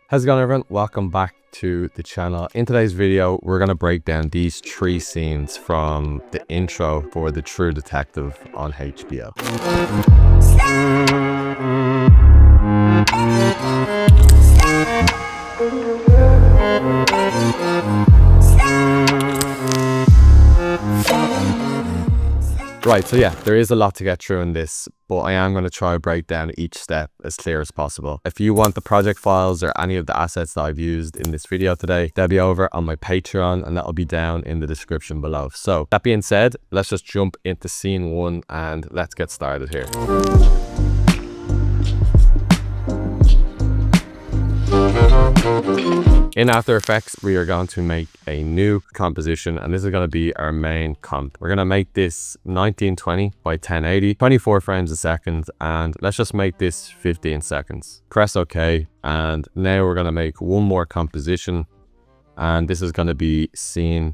How's it going, everyone? Welcome back to the channel. In today's video, we're going to break down these 3 scenes from the intro for The True Detective on HBO. Right, so yeah, there is a lot to get through in this, but I am going to try to break down each step as clear as possible. If you want the project files or any of the assets that I've used in this video today, they'll be over on my Patreon and that'll be down in the description below. So that being said, let's just jump into scene 1 and let's get started here. In After Effects, we are going to make a new composition, and this is going to be our main comp. We're going to make this 1920 by 1080, 24 frames a second, and let's just make this 15 seconds. Press OK, and now we're going to make one more composition, and this is going to be scene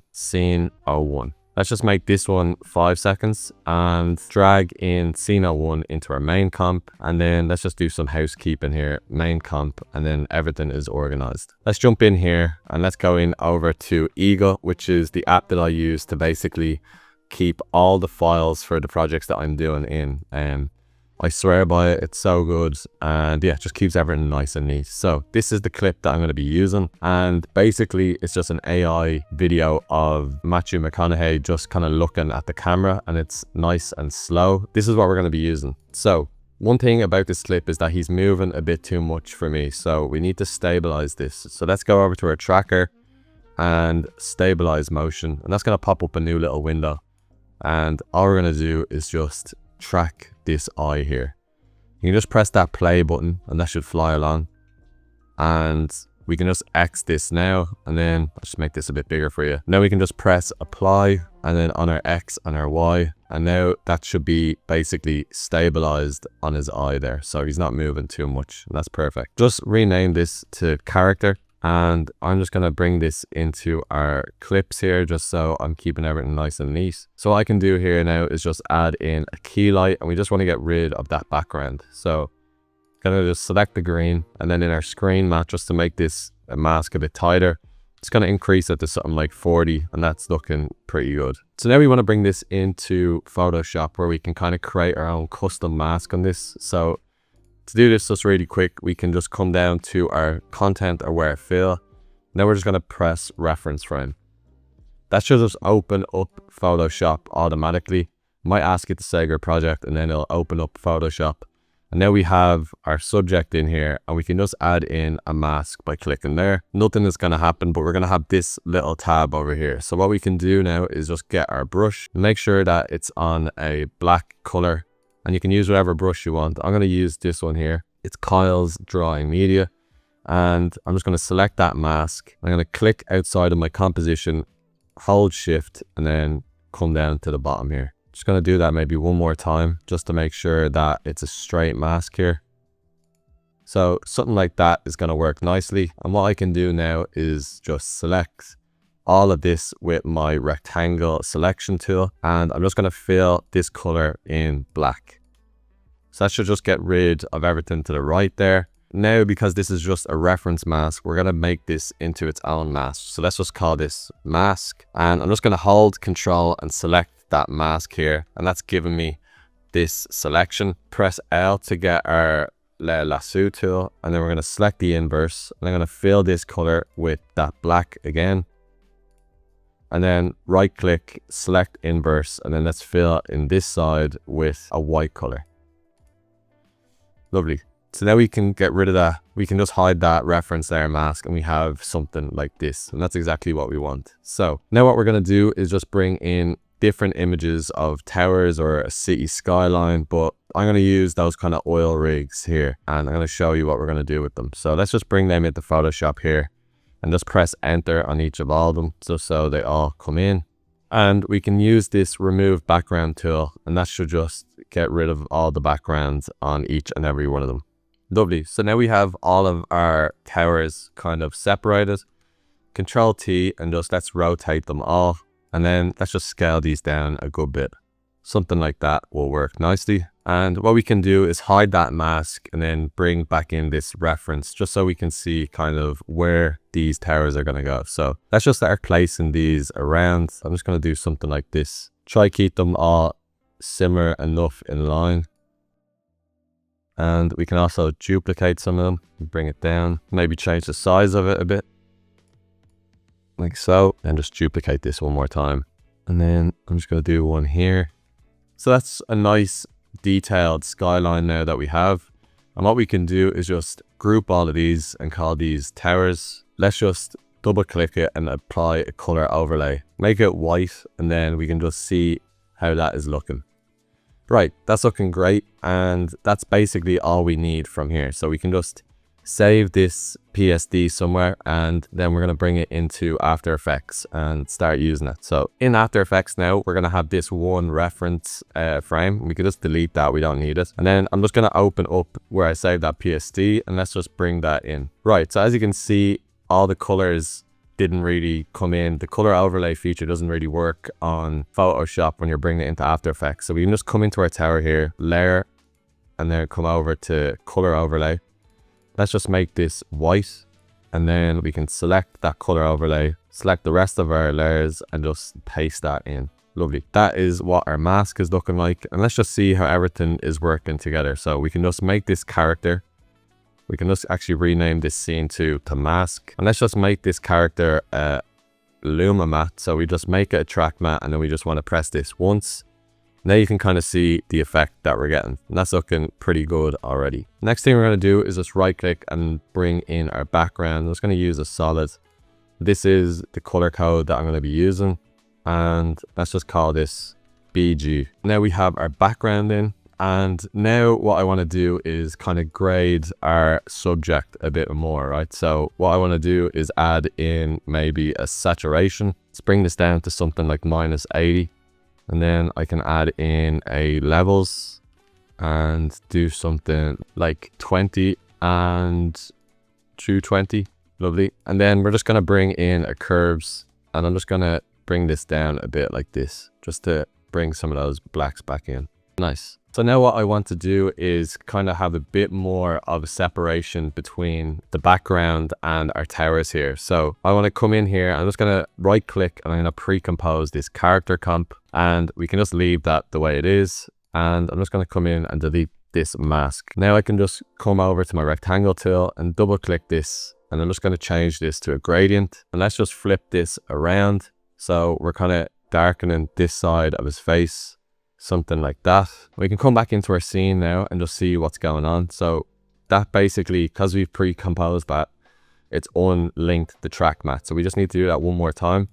01. Let's just make this one 5 seconds and drag in scene 01 into our main comp. And then let's just do some housekeeping here, main comp, and then everything is organized. Let's jump in here and let's go in over to Eagle, which is the app that I use to basically keep all the files for the projects that I'm doing in. I swear by it, it's so good, and yeah, it just keeps everything nice and neat. So this is the clip that I'm going to be using, and basically it's just an AI video of Matthew McConaughey just kind of looking at the camera, and it's nice and slow. This is what we're going to be using. So one thing about this clip is that he's moving a bit too much for me, so we need to stabilize this. So let's go over to our tracker and stabilize motion, and that's going to pop up a new little window, and all we're going to do is just track this eye here. You can just press that play button and that should fly along, and we can just X this now, and then I'll just make this a bit bigger for you. Now we can just press apply, and then on our X and our Y, and now that should be basically stabilized on his eye there, so he's not moving too much, and that's perfect. Just rename this to character, and I'm just going to bring this into our clips here just so I'm keeping everything nice and neat. So what I can do here now is just add in a key light, and we just want to get rid of that background. So I'm going to just select the green, and then in our screen matte, just to make this mask a bit tighter, it's going to increase it to something like 40, and that's looking pretty good. So now we want to bring this into Photoshop where we can kind of create our own custom mask on this. So to do this just really quick, we can just come down to our content or where fill. Now we're just going to press reference frame. That should just open up Photoshop automatically. Might ask it to save your project, and then it'll open up Photoshop. And now we have our subject in here, and we can just add in a mask by clicking there. Nothing is going to happen, but we're going to have this little tab over here. So what we can do now is just get our brush, make sure that it's on a black color, and you can use whatever brush you want. I'm going to use this one here. It's Kyle's Drawing Media, and I'm just going to select that mask. I'm going to click outside of my composition, hold shift, and then come down to the bottom here. Just going to do that maybe one more time just to make sure that it's a straight mask here. So something like that is going to work nicely. And what I can do now is just select all of this with my rectangle selection tool, and I'm just going to fill this color in black. So that should just get rid of everything to the right there. Now, because this is just a reference mask, we're going to make this into its own mask. So let's just call this mask, and I'm just going to hold Control and select that mask here, and that's giving me this selection. Press L to get our lasso tool, and then we're going to select the inverse, and I'm going to fill this color with that black again. And then right click, select inverse, and then let's fill in this side with a white color. Lovely. So now we can get rid of that. We can just hide that reference layer mask, and we have something like this, and that's exactly what we want. So now what we're going to do is just bring in different images of towers or a city skyline, but I'm going to use those kind of oil rigs here, and I'm going to show you what we're going to do with them. So let's just bring them into Photoshop here, and just press enter on each of all of them just so they all come in. And we can use this remove background tool, and that should just get rid of all the backgrounds on each and every one of them. Lovely. So now we have all of our towers kind of separated. Control T, and just let's rotate them all, and then let's just scale these down a good bit. Something like that will work nicely. And what we can do is hide that mask and then bring back in this reference just so we can see kind of where these towers are going to go. So let's just start placing these around. I'm just going to do something like this. Try keep them all similar enough in line. And we can also duplicate some of them, bring it down, maybe change the size of it a bit. Like so, and just duplicate this one more time. And then I'm just going to do one here. So that's a nice detailed skyline now that we have. And what we can do is just group all of these and call these towers. Let's just double click it and apply a color overlay. Make it white, and then we can just see how that is looking. Right, that's looking great, and that's basically all we need from here. So we can just save this PSD somewhere, and then we're going to bring it into After Effects and start using it. So in After Effects now, we're going to have this one reference frame. We can just delete that, we don't need it. And then I'm just going to open up where I saved that PSD, and let's just bring that in. Right, so as you can see, all the colors didn't really come in. The color overlay feature doesn't really work on Photoshop when you're bringing it into After Effects. So we can just come into our tower here, layer, and then come over to color overlay. Let's just make this white, and then we can select that color overlay, select the rest of our layers, and just paste that in. Lovely. That is what our mask is looking like. And let's just see how everything is working together. So we can just make this character. We can just actually rename this scene to mask. And let's just make this character a Luma matte. So we just make it a track matte, and then we just want to press this once. Now you can kind of see the effect that we're getting, and that's looking pretty good already. Next thing we're going to do is just right click and bring in our background. I'm just going to use a solid. This is the color code that I'm going to be using, and let's just call this BG. Now we have our background in, and now what I want to do is kind of grade our subject a bit more, right? So what I want to do is add in maybe a saturation. Let's bring this down to something like -80. And then I can add in a levels and do something like 20 and 220. Lovely. And then we're just going to bring in a curves, and I'm just going to bring this down a bit like this, just to bring some of those blacks back in. Nice. So now what I want to do is kind of have a bit more of a separation between the background and our towers here. So I want to come in here. I'm just going to right click, and I'm going to pre-compose this character comp, and we can just leave that the way it is. And I'm just going to come in and delete this mask. Now I can just come over to my rectangle tool and double click this, and I'm just going to change this to a gradient, and let's just flip this around. So we're kind of darkening this side of his face, something like that. We can come back into our scene now and just see what's going on. So that basically, because we've pre-composed that, it's unlinked the track matte. So we just need to do that one more time.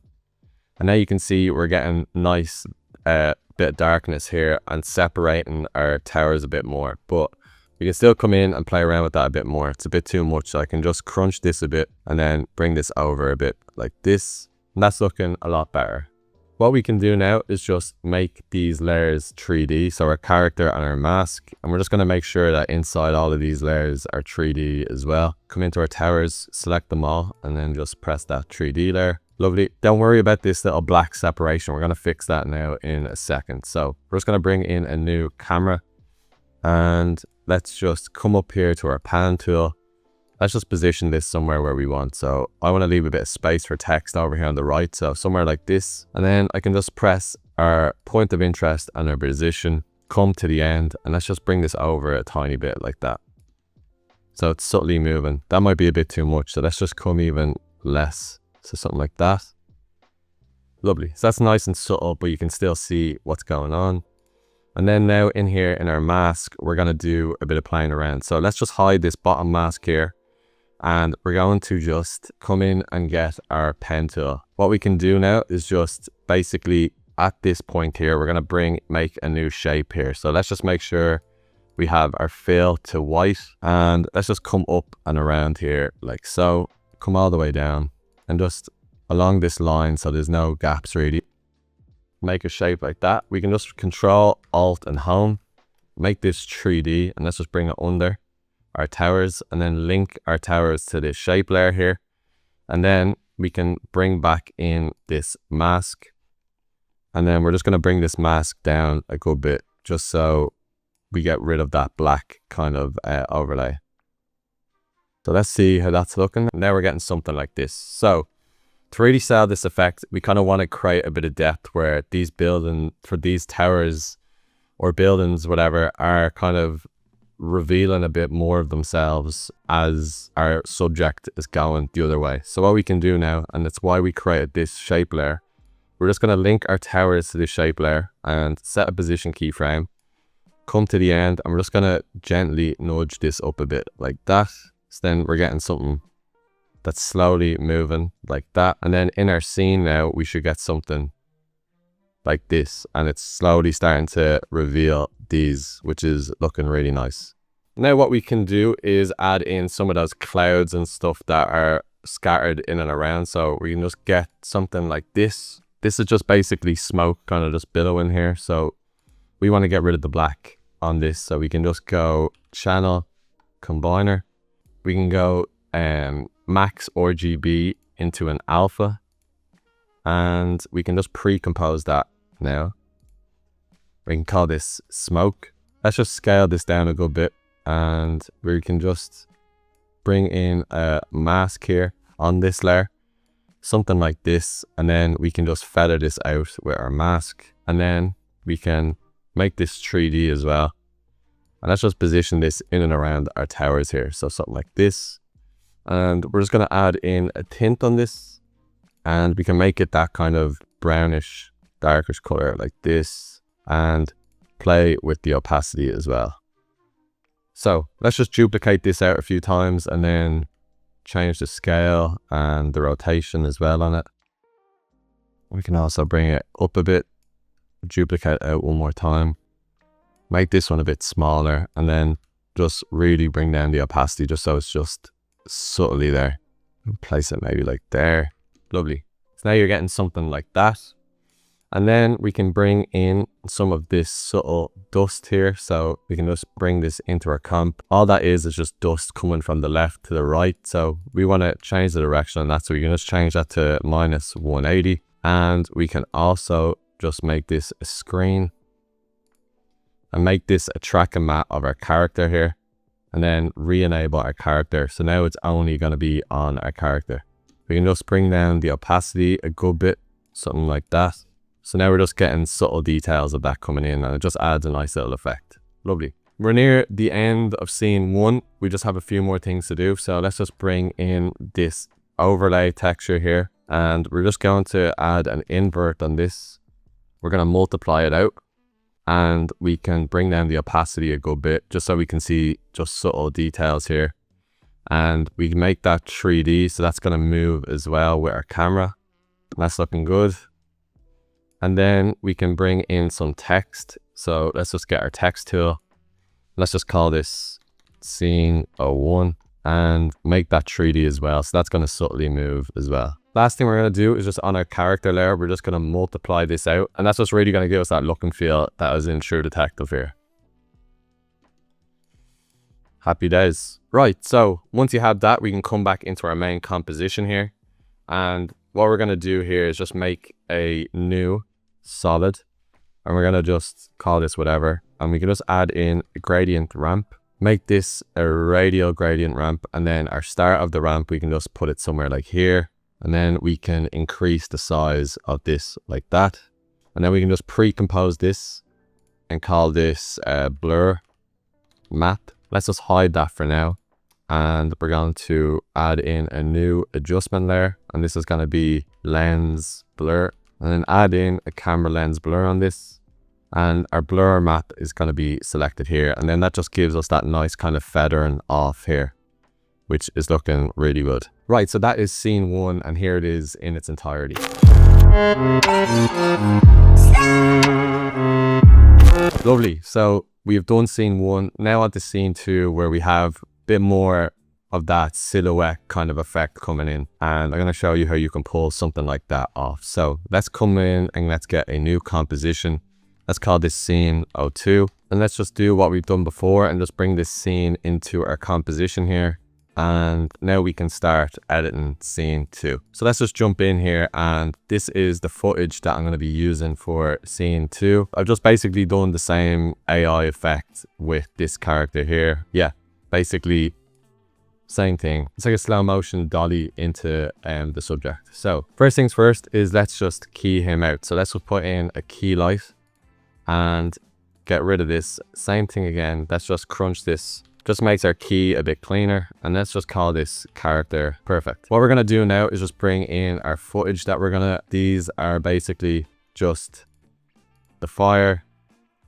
And now you can see we're getting nice bit of darkness here and separating our towers a bit more. But we can still come in and play around with that a bit more. It's a bit too much. So I can just crunch this a bit and then bring this over a bit like this. And that's looking a lot better. What we can do now is just make these layers 3D, so our character and our mask, and we're just going to make sure that inside all of these layers are 3D as well. Come into our towers, select them all, and then just press that 3D layer. Lovely. Don't worry about this little black separation. We're going to fix that now in a second. So we're just going to bring in a new camera, and let's just come up here to our pan tool. Let's just position this somewhere where we want. So I want to leave a bit of space for text over here on the right. So somewhere like this. And then I can just press our point of interest and our position, come to the end, and let's just bring this over a tiny bit like that. So it's subtly moving. That might be a bit too much. So let's just come even less. So something like that. Lovely. So that's nice and subtle, but you can still see what's going on. And then now in here in our mask, we're going to do a bit of playing around. So let's just hide this bottom mask here. And we're going to just come in and get our pen tool. What we can do now is just basically at this point here, we're going to make a new shape here. So let's just make sure we have our fill to white, and let's just come up and around here like so. Come all the way down and just along this line so there's no gaps really. Make a shape like that. We can just Control, Alt, and Home. Make this 3D, and let's just bring it under our towers, and then link our towers to this shape layer here. And then we can bring back in this mask, and then we're just going to bring this mask down a good bit just so we get rid of that black kind of overlay. So let's see how that's looking. Now we're getting something like this. So to really sell this effect, we kind of want to create a bit of depth where these buildings, for these towers or buildings, whatever, are kind of revealing a bit more of themselves as our subject is going the other way. So what we can do now, and that's why we created this shape layer, we're just going to link our towers to this shape layer and set a position keyframe, come to the end, and we're just going to gently nudge this up a bit like that. So then we're getting something that's slowly moving like that. And then in our scene now, we should get something like this, and it's slowly starting to reveal these, which is looking really nice. Now what we can do is add in some of those clouds and stuff that are scattered in and around. So we can just get something like this. This is just basically smoke kind of just billowing here. So we want to get rid of the black on this. So we can just go channel combiner. We can go max RGB into an alpha, and we can just pre-compose that now. We can call this smoke. Let's just scale this down a good bit, and we can just bring in a mask here on this layer, something like this, and then we can just feather this out with our mask, and then we can make this 3D as well. And let's just position this in and around our towers here. So something like this, and we're just going to add in a tint on this, and we can make it that kind of brownish, darkish color like this, and play with the opacity as well. So let's just duplicate this out a few times and then change the scale and the rotation as well on it. We can also bring it up a bit, duplicate out one more time, make this one a bit smaller, and then just really bring down the opacity just so it's just subtly there. Place it maybe like there. Lovely. So now you're getting something like that. And then we can bring in some of this subtle dust here. So we can just bring this into our comp. All that is just dust coming from the left to the right. So we want to change the direction on that. So we can just change that to -180. And we can also just make this a screen and make this a tracking map of our character here. And then re-enable our character. So now it's only going to be on our character. We can just bring down the opacity a good bit, something like that. So now we're just getting subtle details of that coming in, and it just adds a nice little effect. Lovely. We're near the end of scene 1. We just have a few more things to do. So let's just bring in this overlay texture here, and we're just going to add an invert on this. We're going to multiply it out, and we can bring down the opacity a good bit just so we can see just subtle details here. And we can make that 3D, so that's going to move as well with our camera. That's looking good. And then we can bring in some text. So let's just get our text tool. Let's just call this scene 01 and make that 3D as well. So that's going to subtly move as well. Last thing we're going to do is just on our character layer, we're just going to multiply this out. And that's just really going to give us that look and feel that was in True Detective here. Happy days. Right, so once you have that, we can come back into our main composition here. And what we're going to do here is just make a new solid, and we're going to just call this whatever, and we can just add in a gradient ramp, make this a radial gradient ramp, and then our start of the ramp, we can just put it somewhere like here, and then we can increase the size of this like that, and then we can just pre-compose this and call this blur map. Let's just hide that for now, and we're going to add in a new adjustment layer, and this is going to be lens blur, and then add in a camera lens blur on this, and our blur map is going to be selected here, and then that just gives us that nice kind of feathering off here, which is looking really good. Right, so that is scene 1, and here it is in its entirety. Lovely. So we've done scene 1. Now on to scene 2, where we have a bit more of that silhouette kind of effect coming in, and I'm going to show you how you can pull something like that off. So let's come in and let's get a new composition. Let's call this scene 02, and let's just do what we've done before and just bring this scene into our composition here, And now we can start editing scene 2. So let's just jump in here, and this is the footage that I'm going to be using for scene 2. I've just basically done the same AI effect with this character here. Yeah, basically same thing. It's like a slow motion dolly into the subject. So first things first is let's just key him out. So let's just put in a key light and get rid of this. Same thing again. Let's just crunch this. Just makes our key a bit cleaner, and let's just call this character perfect. What we're gonna do now is just bring in our footage that these are basically just the fire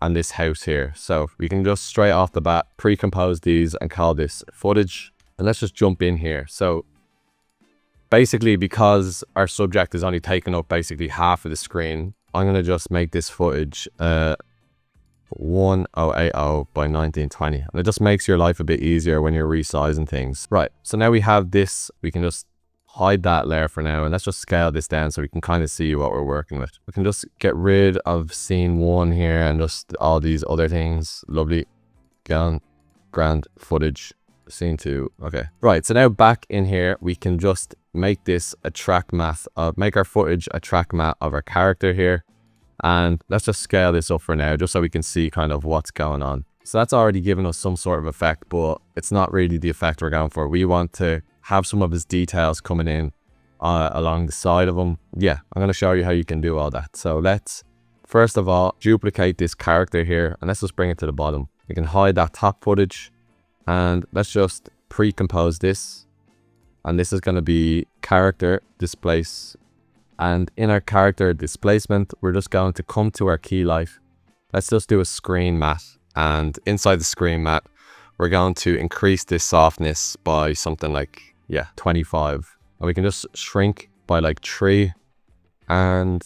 and this house here. So we can just straight off the bat pre-compose these and call this footage. And let's just jump in here. So basically, because our subject is only taking up basically half of the screen, I'm gonna just make this footage 1080 by 1920, and it just makes your life a bit easier when you're resizing things. Right, so now we have this. We can just hide that layer for now, and let's just scale this down so we can kind of see what we're working with. We can just get rid of scene 1 here and just all these other things. Lovely. Gone. Grand. Footage. Scene 2. Okay, right, so now back in here we can just make this a track math make our footage a track matte of our character here. And let's just scale this up for now, just so we can see kind of what's going on. So that's already given us some sort of effect, but it's not really the effect we're going for. We want to have some of his details coming in along the side of him. Yeah, I'm going to show you how you can do all that. So let's, first of all, duplicate this character here, and let's just bring it to the bottom. We can hide that top footage, and let's just pre-compose this. And this is going to be character displace. And in our character displacement, we're just going to come to our key light. Let's just do a screen matte. And inside the screen matte, we're going to increase this softness by something like, 25. And we can just shrink by like 3. And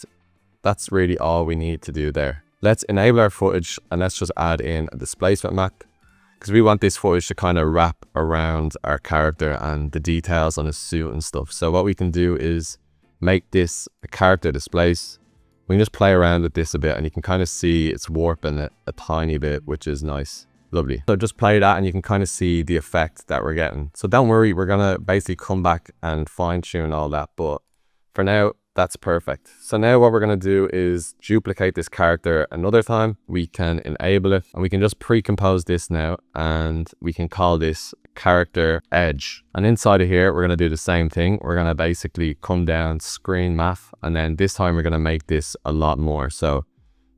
that's really all we need to do there. Let's enable our footage, and let's just add in a displacement matte, because we want this footage to kind of wrap around our character and the details on his suit and stuff. So what we can do is make this a character displace. We can just play around with this a bit, and you can kind of see it's warping it a tiny bit, which is nice. Lovely. So just play that and you can kind of see the effect that we're getting. So don't worry, we're gonna basically come back and fine tune all that, but for now that's perfect. So now what we're gonna do is duplicate this character another time. We can enable it, and we can just pre-compose this now, and we can call this character edge. And inside of here we're going to do the same thing. We're going to basically come down screen math, and then this time we're going to make this a lot more. So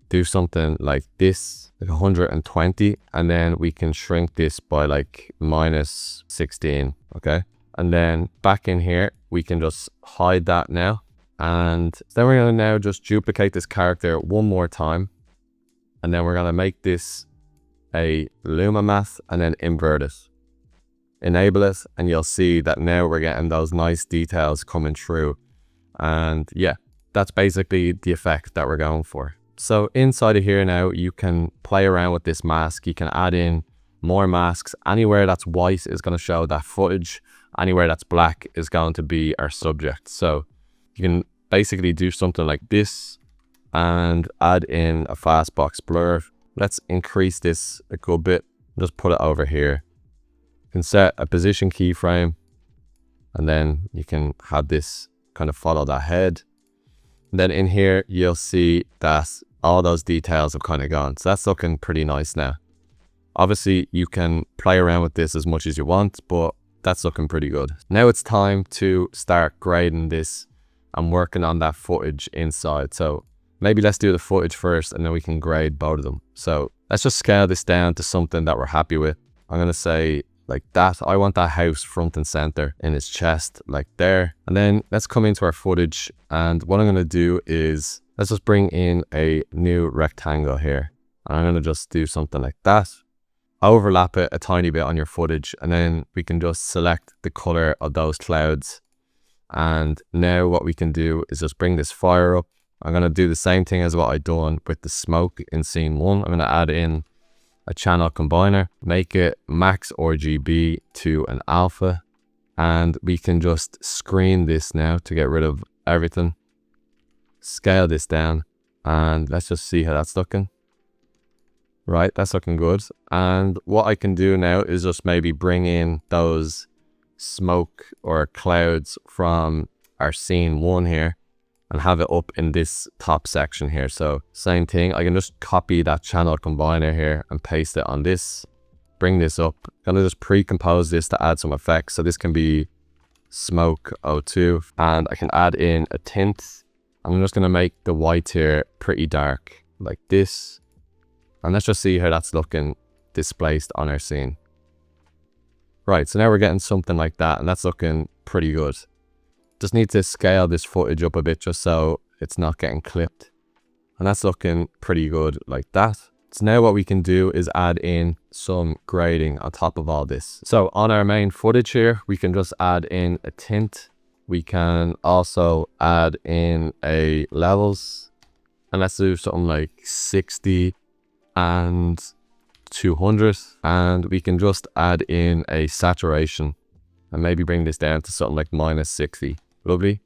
do something like this, like 120, and then we can shrink this by like -16. Okay, and then back in here we can just hide that now, and then we're going to now just duplicate this character one more time, and then we're going to make this a luma math, and then invert it. Enable it, and you'll see that now we're getting those nice details coming through. And yeah, that's basically the effect that we're going for. So inside of here now, you can play around with this mask. You can add in more masks. Anywhere that's white is going to show that footage. Anywhere that's black is going to be our subject. So you can basically do something like this and add in a fastbox blur. Let's increase this a good bit. Just put it over here. You can set a position keyframe, and then you can have this kind of follow that head. And then in here, you'll see that all those details have kind of gone. So that's looking pretty nice now. Obviously, you can play around with this as much as you want, but that's looking pretty good. Now it's time to start grading this and working on that footage inside. So maybe let's do the footage first, and then we can grade both of them. So let's just scale this down to something that we're happy with. I'm going to say like that. I want that house front and center in his chest, like there. And then let's come into our footage, and what I'm going to do is let's just bring in a new rectangle here. And I'm going to just do something like that. Overlap it a tiny bit on your footage, and then we can just select the color of those clouds. And now what we can do is just bring this fire up. I'm going to do the same thing as what I done with the smoke in scene 1. I'm going to add in a channel combiner, make it max RGB to an alpha, and we can just screen this now to get rid of everything. Scale this down, and let's just see how that's looking. Right, that's looking good. And what I can do now is just maybe bring in those smoke or clouds from our scene 1 here and have it up in this top section here. So same thing, I can just copy that channel combiner here and paste it on this, bring this up. I'm gonna just pre-compose this to add some effects. So this can be smoke 02, and I can add in a tint. I'm just gonna make the white here pretty dark like this, and let's just see how that's looking displaced on our scene. Right, so now we're getting something like that, and that's looking pretty good. Just need to scale this footage up a bit just so it's not getting clipped, and that's looking pretty good like that. So now what we can do is add in some grading on top of all this. So on our main footage here, we can just add in a tint. We can also add in a levels, and let's do something like 60 and 200, and we can just add in a saturation and maybe bring this down to something like -60. Lovely.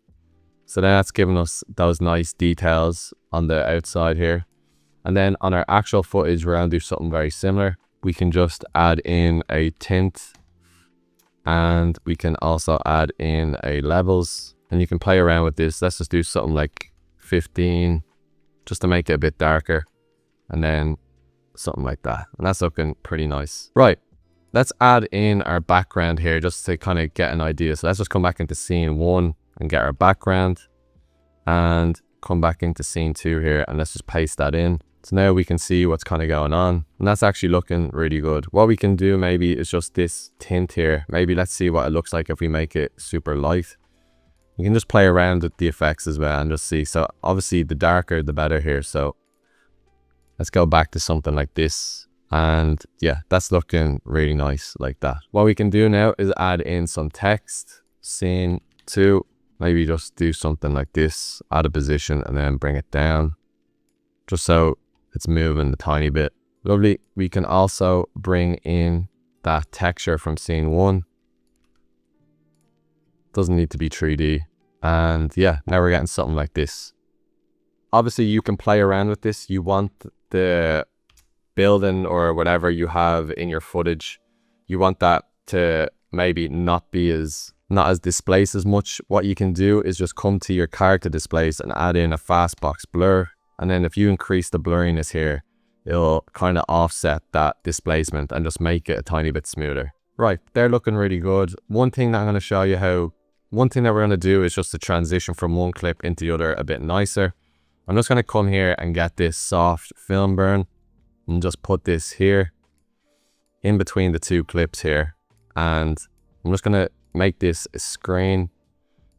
So now that's giving us those nice details on the outside here. And then on our actual footage, we're going to do something very similar. We can just add in a tint, and we can also add in a levels, and you can play around with this. Let's just do something like 15 just to make it a bit darker, and then something like that, and that's looking pretty nice. Right, let's add in our background here just to kind of get an idea. So let's just come back into scene 1 and get our background, and come back into scene 2 here, and let's just paste that in. So now we can see what's kind of going on, and that's actually looking really good. What we can do maybe is just this tint here. Maybe let's see what it looks like if we make it super light. You can just play around with the effects as well and just see. So obviously the darker the better here. So let's go back to something like this, and yeah, that's looking really nice like that. What we can do now is add in some text. Scene 2, maybe just do something like this, add a position and then bring it down just so it's moving a tiny bit. Lovely. We can also bring in that texture from scene 1. Doesn't need to be 3D. And yeah, now we're getting something like this. Obviously you can play around with this. You want the building or whatever you have in your footage, you want that to maybe not as displaced as much. What you can do is just come to your character displays and add in a fastbox blur. And then if you increase the blurriness here, it'll kind of offset that displacement and just make it a tiny bit smoother. Right, they're looking really good. One thing that we're going to do is just to transition from one clip into the other a bit nicer. I'm just going to come here and get this soft film burn and just put this here in between the two clips here. And I'm just going to make this a screen.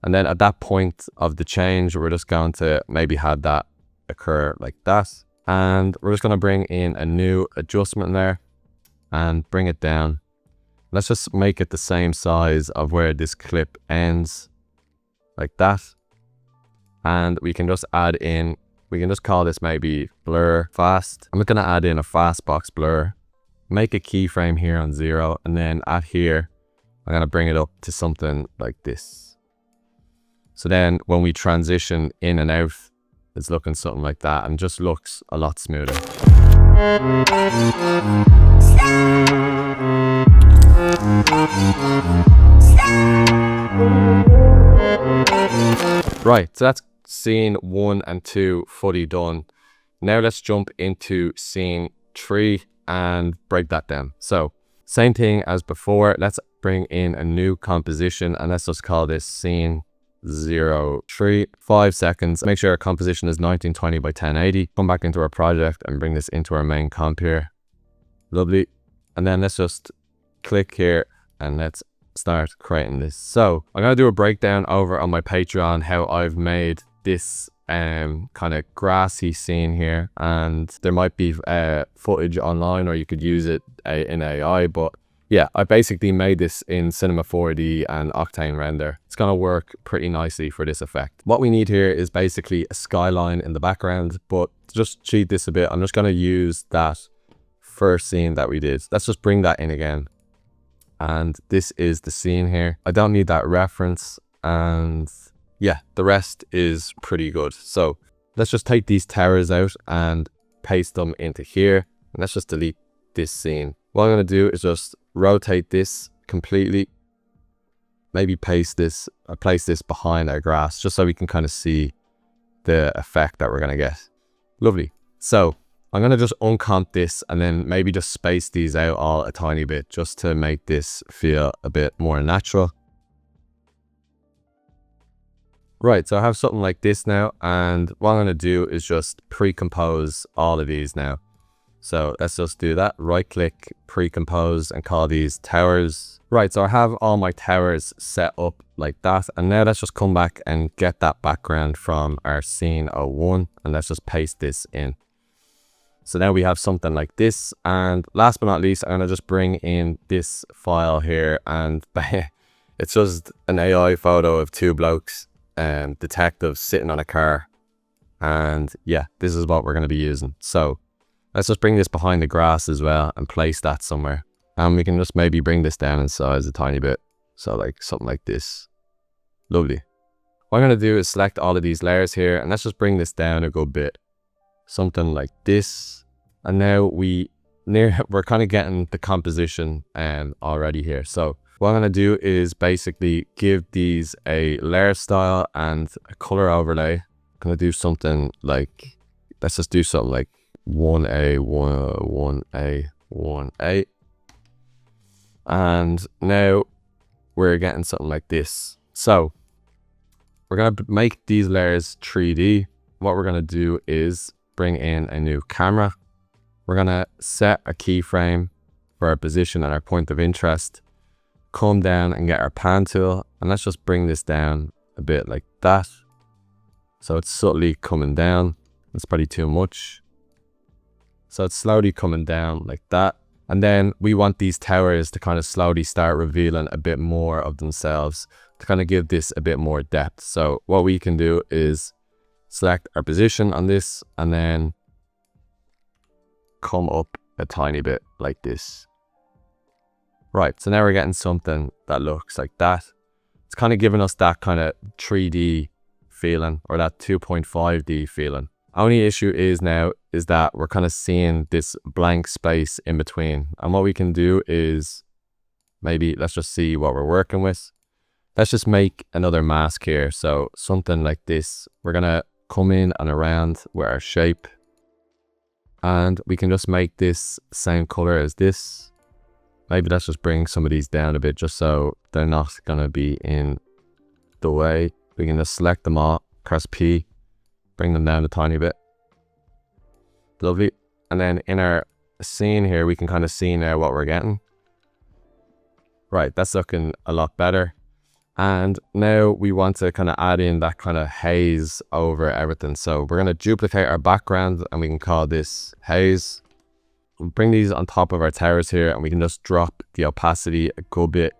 And then at that point of the change, we're just going to maybe have that occur like that. And we're just going to bring in a new adjustment there and bring it down. Let's just make it the same size of where this clip ends like that. And we can just add in, we can just call this maybe blur fast. I'm just going to add in a fast box blur, make a keyframe here on 0, and then at here I'm going to bring it up to something like this. So then when we transition in and out, it's looking something like that and just looks a lot smoother. Right, so that's scene 1 and 2 fully done. Now let's jump into scene 3 and break that down. So same thing as before, let's bring in a new composition and let's just call this scene 03. 5 seconds. Make sure our composition is 1920 by 1080. Come back into our project and bring this into our main comp here. Lovely. And then let's just click here and let's start creating this. So I'm going to do a breakdown over on my Patreon how I've made this kind of grassy scene here, and there might be footage online or you could use it in AI, but yeah, I basically made this in Cinema 4D and Octane render. It's going to work pretty nicely for this effect. What we need here is basically a skyline in the background, but to just cheat this a bit, I'm just going to use that first scene that we did. Let's just bring that in again. And this is the scene here. I don't need that reference, and yeah, the rest is pretty good. So let's just take these towers out and paste them into here. And let's just delete this scene. What I'm going to do is just rotate this completely maybe place this behind our grass just so we can kind of see the effect that we're going to get. Lovely. So I'm going to just uncomp this and then maybe just space these out all a tiny bit just to make this feel a bit more natural. Right, so I have something like this now, and what I'm going to do is just pre-compose all of these now. So let's just do that. Right click, pre-compose, and call these towers. Right, so I have all my towers set up like that, and now let's just come back and get that background from our scene 01, and let's just paste this in. So now we have something like this, and last but not least, I'm going to just bring in this file here, and it's just an AI photo of two blokes, detectives sitting on a car, and yeah, this is what we're going to be using. So let's just bring this behind the grass as well and place that somewhere, and we can just maybe bring this down in size a tiny bit, so like something like this. Lovely. What I'm going to do is select all of these layers here, and let's just bring this down a good bit, something like this. And now we're kind of getting the composition already here. So what I'm going to do is basically give these a layer style and a color overlay. I'm going to do something like, let's just do something like 1A, 1A, 1A. And now we're getting something like this. So we're going to make these layers 3D. What we're going to do is bring in a new camera. We're going to set a keyframe for our position and our point of interest. Come down and get our pan tool, and let's just bring this down a bit like that. So it's subtly coming down. That's probably too much. So it's slowly coming down like that. And then we want these towers to kind of slowly start revealing a bit more of themselves to kind of give this a bit more depth. So what we can do is select our position on this and then come up a tiny bit like this. Right, so now we're getting something that looks like that. It's kind of giving us that kind of 3D feeling, or that 2.5D feeling. Only issue is now is that we're kind of seeing this blank space in between. And what we can do is maybe let's just see what we're working with. Let's just make another mask here. So something like this. We're going to come in and around with our shape. And we can just make this same color as this. Maybe let's just bring some of these down a bit just so they're not going to be in the way. We can just select them all, press P, bring them down a tiny bit. Lovely. And then in our scene here, we can kind of see now what we're getting. Right, that's looking a lot better. And now we want to kind of add in that kind of haze over everything. So we're going to duplicate our background and we can call this haze. We'll bring these on top of our towers here and we can just drop the opacity a good bit.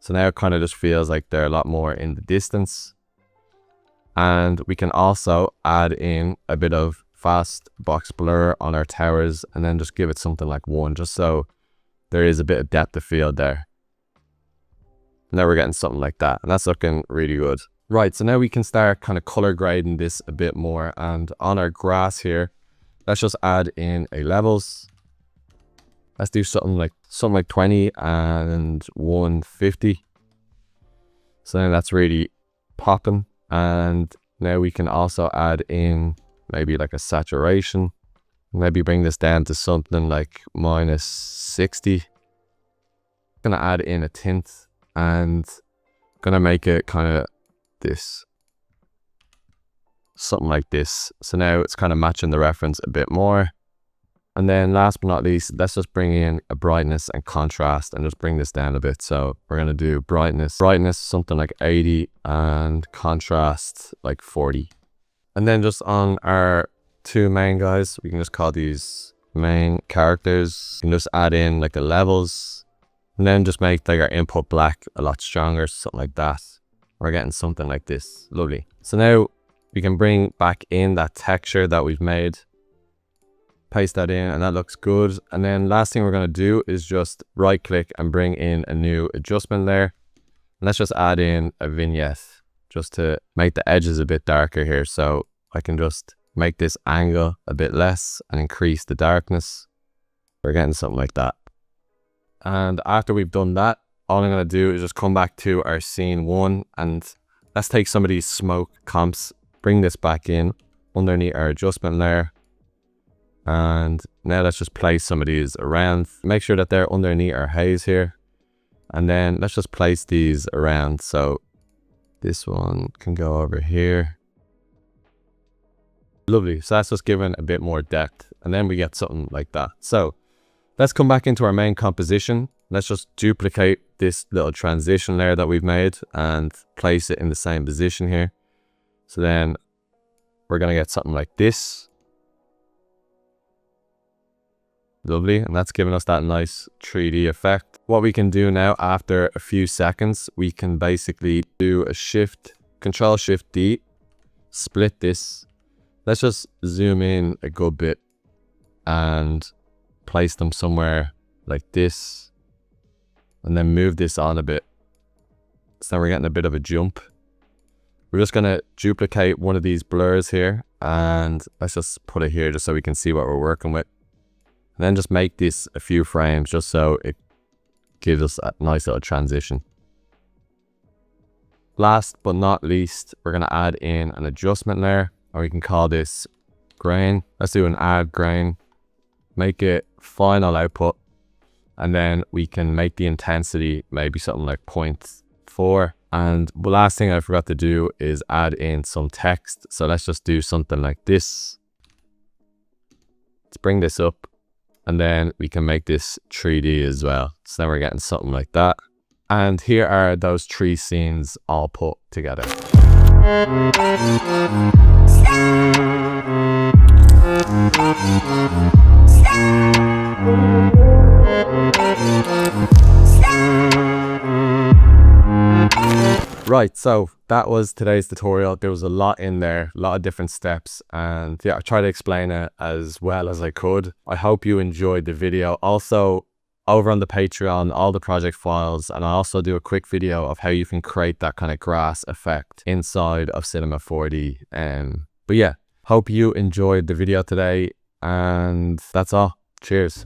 So now it kind of just feels like they're a lot more in the distance. And we can also add in a bit of fast box blur on our towers and then just give it something like 1, just so there is a bit of depth of field there. Now we're getting something like that, and that's looking really good. Right, so now we can start kind of color grading this a bit more, and on our grass here, let's just add in a levels. Let's do something like 20 and 150. So now that's really popping. And now we can also add in maybe like a saturation. Maybe bring this down to something like -60. Gonna add in a tint and gonna make it kind of this, something like this. So now it's kind of matching the reference a bit more. And then last but not least, let's just bring in a brightness and contrast and just bring this down a bit. So we're going to do brightness something like 80 and contrast like 40. And then just on our two main guys, we can just call these main characters. You can just add in like the levels and then just make like our input black a lot stronger, something like that. We're getting something like this. Lovely. So now we can bring back in that texture that we've made. Paste that in and that looks good. And then last thing we're going to do is just right click and bring in a new adjustment layer. And let's just add in a vignette just to make the edges a bit darker here. So I can just make this angle a bit less and increase the darkness. We're getting something like that. And after we've done that, all I'm going to do is just come back to our scene 1 and let's take some of these smoke comps, bring this back in underneath our adjustment layer. And now let's just place some of these around. Make sure that they're underneath our haze here. And then let's just place these around. So this one can go over here. Lovely. So that's just giving a bit more depth. And then we get something like that. So let's come back into our main composition. Let's just duplicate this little transition layer that we've made and place it in the same position here. So then we're going to get something like this. Lovely. And that's giving us that nice 3D effect. What we can do now after a few seconds, we can basically do a Control Shift D, split this. Let's just zoom in a good bit and place them somewhere like this. And then move this on a bit. So now we're getting a bit of a jump. We're just going to duplicate one of these blurs here. And let's just put it here just so we can see what we're working with. And then just make this a few frames just so it gives us a nice little transition. Last but not least, we're going to add in an adjustment layer, or we can call this grain. Let's do an add grain, make it final output, and then we can make the intensity maybe something like 0.4. And the last thing I forgot to do is add in some text. So let's just do something like this. Let's bring this up. And then we can make this 3D as well. So then we're getting something like that. And here are those 3 scenes all put together. Right, so that was today's tutorial. There was a lot in there, a lot of different steps, and yeah, I tried to explain it as well as I could. I hope you enjoyed the video. Also, over on the Patreon, all the project files, and I also do a quick video of how you can create that kind of grass effect inside of Cinema 4D. But yeah, hope you enjoyed the video today, and that's all. Cheers.